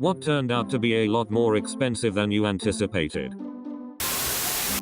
What turned out to be a lot more expensive than you anticipated.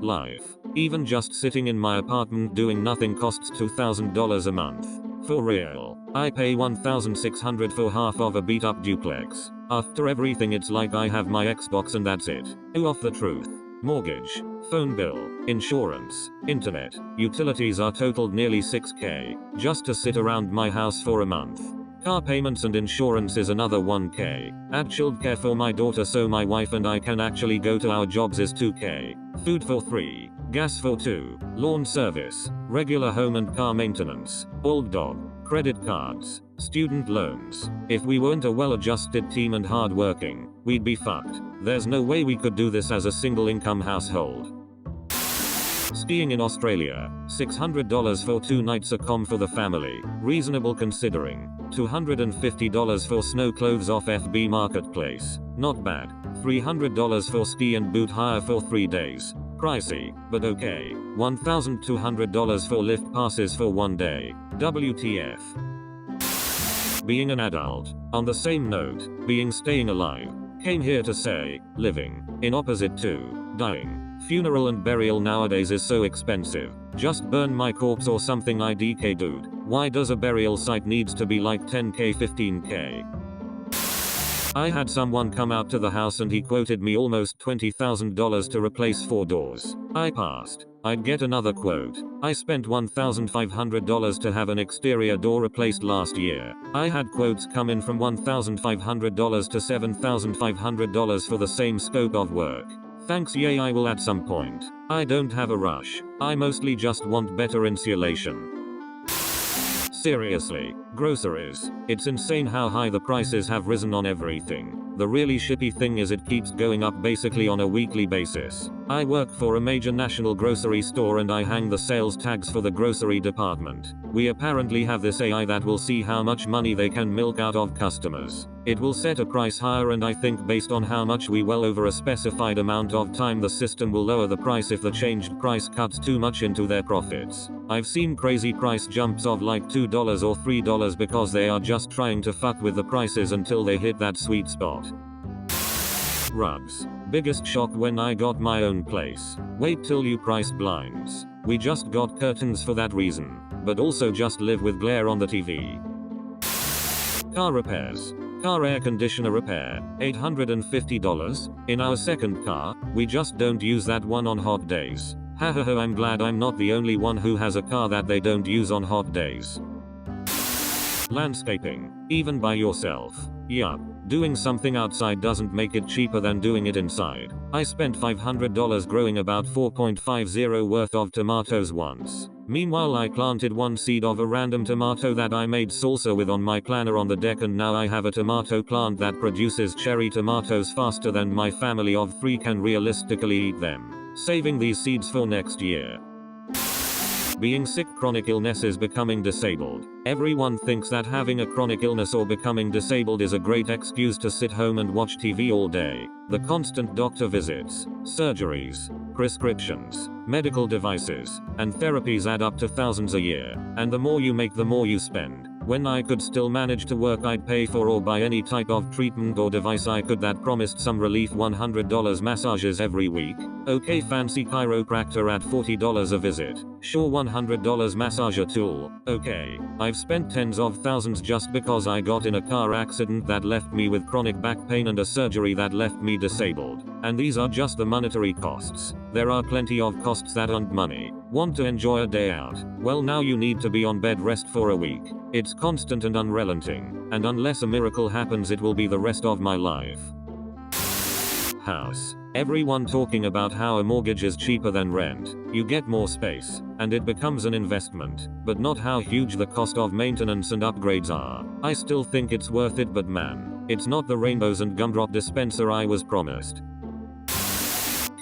Life. Even just sitting in my apartment doing nothing costs $2,000 a month. For real. I pay $1,600 for half of a beat up duplex. After everything it's like I have my Xbox and that's it. Ooh, off the truth. Mortgage, phone bill, insurance, internet, utilities are totaled nearly $6K, just to sit around my house for a month. Car payments and insurance is another $1K. Add childcare for my daughter so my wife and I can actually go to our jobs is $2K. Food for $3, gas for $2, lawn service, regular home and car maintenance, old dog, credit cards, student loans. If we weren't a well-adjusted team and hard-working, we'd be fucked. There's no way we could do this as a single-income household. Skiing in Australia, $600 for 2 nights accom for the family, reasonable considering. $250 for snow clothes off FB Marketplace, not bad. $300 for ski and boot hire for 3 days. Pricey, but okay. $1,200 for lift passes for 1 day. WTF. Being an adult. On the same note, being staying alive. Came here to say, living, in opposite to, dying. Funeral and burial nowadays is so expensive. Just burn my corpse or something IDK dude. Why does a burial site needs to be like 10K 15K? I had someone come out to the house and he quoted me almost $20,000 to replace 4 doors. I passed. I'd get another quote. I spent $1,500 to have an exterior door replaced last year. I had quotes come in from $1,500 to $7,500 for the same scope of work. Thanks, yay, I will at some point. I don't have a rush. I mostly just want better insulation. Seriously, groceries. It's insane how high the prices have risen on everything. The really shitty thing is it keeps going up basically on a weekly basis. I work for a major national grocery store and I hang the sales tags for the grocery department. We apparently have this AI that will see how much money they can milk out of customers. It will set a price higher and I think based on how much we well over a specified amount of time the system will lower the price if the changed price cuts too much into their profits. I've seen crazy price jumps of like $2 or $3 because they are just trying to fuck with the prices until they hit that sweet spot. Rugs. Biggest shock when I got my own place. Wait till you price blinds. We just got curtains for that reason, but also just live with glare on the TV. Car repairs. Car air conditioner repair, $850. In our second car, we just don't use that one on hot days. Hahaha, I'm glad I'm not the only one who has a car that they don't use on hot days. Landscaping. Even by yourself. Yup. Doing something outside doesn't make it cheaper than doing it inside. I spent $500 growing about 4.50 worth of tomatoes once. Meanwhile I planted one seed of a random tomato that I made salsa with on my planter on the deck and now I have a tomato plant that produces cherry tomatoes faster than my family of 3 can realistically eat them. Saving these seeds for next year. Being sick, chronic illnesses, becoming disabled. Everyone thinks that having a chronic illness or becoming disabled is a great excuse to sit home and watch TV all day. The constant doctor visits, surgeries, prescriptions, medical devices, and therapies add up to thousands a year, and the more you make the more you spend. When I could still manage to work, I'd pay for or buy any type of treatment or device I could that promised some relief. $100 massages every week. Okay, fancy chiropractor at $40 a visit. Sure, $100 massager tool. Okay. I've spent tens of thousands just because I got in a car accident that left me with chronic back pain and a surgery that left me disabled. And these are just the monetary costs. There are plenty of costs that aren't money. Want to enjoy a day out? Well, now you need to be on bed rest for a week. It's constant and unrelenting, and unless a miracle happens it will be the rest of my life. House. Everyone talking about how a mortgage is cheaper than rent. You get more space, and it becomes an investment, but not how huge the cost of maintenance and upgrades are. I still think it's worth it, but man, it's not the rainbows and gumdrop dispenser I was promised.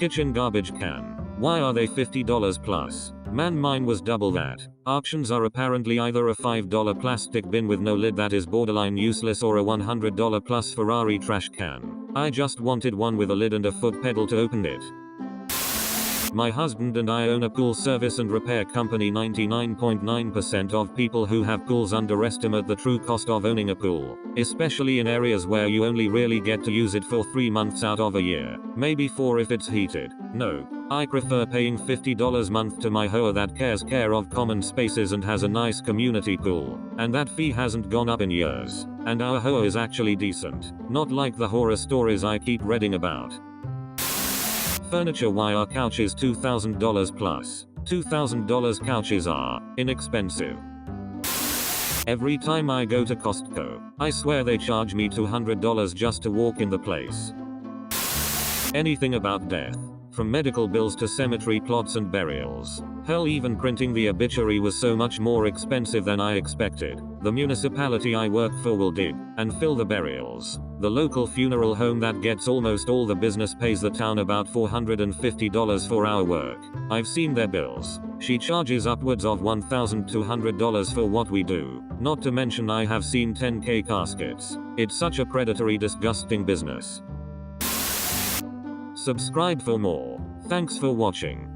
Kitchen garbage can. Why are they $50 plus? Man, mine was double that. Auctions are apparently either a $5 plastic bin with no lid that is borderline useless or a $100 plus Ferrari trash can. I just wanted one with a lid and a foot pedal to open it. My husband and I own a pool service and repair company. 99.9% of people who have pools underestimate the true cost of owning a pool, especially in areas where you only really get to use it for 3 months out of a year, maybe 4 if it's heated. No, I prefer paying $50 a month to my hoe that cares of common spaces and has a nice community pool, and that fee hasn't gone up in years. And our hoe is actually decent, not like the horror stories I keep reading about. Furniture. Why are couches $2,000 plus? $2,000 couches are inexpensive. Every time I go to Costco, I swear they charge me $200 just to walk in the place. Anything about death, from medical bills to cemetery plots and burials. Hell, even printing the obituary was so much more expensive than I expected. The municipality I work for will dig and fill the burials. The local funeral home that gets almost all the business pays the town about $450 for our work. I've seen their bills. She charges upwards of $1,200 for what we do. Not to mention I have seen 10K caskets. It's such a predatory, disgusting business. Subscribe for more. Thanks for watching.